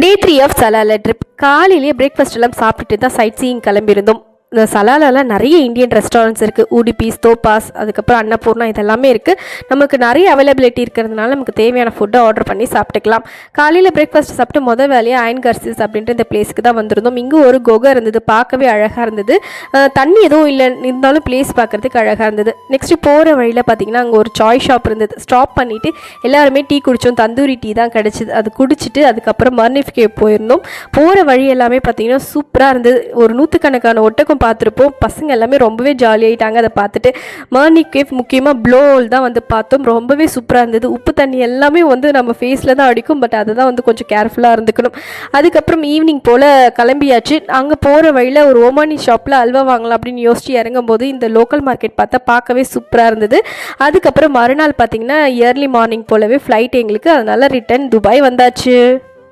Day 3 of Salalah trip. காலையிலேயே breakfast எல்லாம் சாப்பிட்டுட்டு தான் சைட் சீயிங் கிளம்பியிருந்தோம். இந்த சலாலாவில் நிறைய இந்தியன் ரெஸ்டாரண்ட்ஸ் இருக்குது. ஊடிபீஸ், தோப்பாஸ், அதுக்கப்புறம் அன்னபூர்ணா, இதெல்லாமே இருக்குது. நமக்கு நிறைய அவைலபிலிட்டி இருக்கிறதுனால நமக்கு தேவையான ஃபுட்டை ஆர்டர் பண்ணி சாப்பிட்டுக்கலாம். காலையில் பிரேக்ஃபாஸ்ட் சாப்பிட்டு முதல் வேலையாக அயன் கர்சிஸ் அப்படின்ற இந்த பிளேஸுக்கு தான் வந்திருந்தோம். இங்கே ஒரு குகை இருந்தது, பார்க்கவே அழகாக இருந்தது. தண்ணி எதுவும் இல்லை, இருந்தாலும் பிளேஸ் பார்க்குறதுக்கு அழகாக இருந்தது. நெக்ஸ்ட்டு போகிற வழியில் பார்த்திங்கன்னா அங்கே ஒரு சாய் ஷாப் இருந்தது. ஸ்டாப் பண்ணிவிட்டு எல்லாருமே டீ குடித்தோம். தந்தூரி டீ தான் கிடச்சிது. அது குடிச்சிட்டு அதுக்கப்புறம் மர்னிஃப் கேவ் போயிருந்தோம். போகிற வழி எல்லாமே பார்த்திங்கன்னா சூப்பராக இருந்தது. ஒரு நூற்றுக்கணக்கான ஒட்டகம் பார்த்துருப்போம். பசங்க எல்லாமே ரொம்பவே ஜாலியாகிட்டாங்க அதை பார்த்துட்டு. மர்னிஃப் கேவ் முக்கியமாக ப்ளூ ஹோல் தான் வந்து பார்த்தோம். ரொம்பவே சூப்பராக இருந்தது. உப்பு தண்ணி எல்லாமே வந்து நம்ம ஃபேஸில் தான் அடிக்கும், பட் அதை தான் வந்து கொஞ்சம் கேர்ஃபுல்லாக இருந்துக்கணும். அதுக்கப்புறம் ஈவினிங் போல் கிளம்பியாச்சு. அங்கே போகிற வழியில் ஒரு ஓமானி ஷாப்பில் அல்வா வாங்கலாம் அப்படின்னு யோசிச்சு இறங்கும்போது இந்த லோக்கல் மார்க்கெட் பார்த்தா பார்க்கவே சூப்பராக இருந்தது. அதுக்கப்புறம் மறுநாள் பார்த்திங்கன்னா இயர்லி மார்னிங் போலவே ஃப்ளைட் எங்களுக்கு, அதனால் ரிட்டன் துபாய் வந்தாச்சு.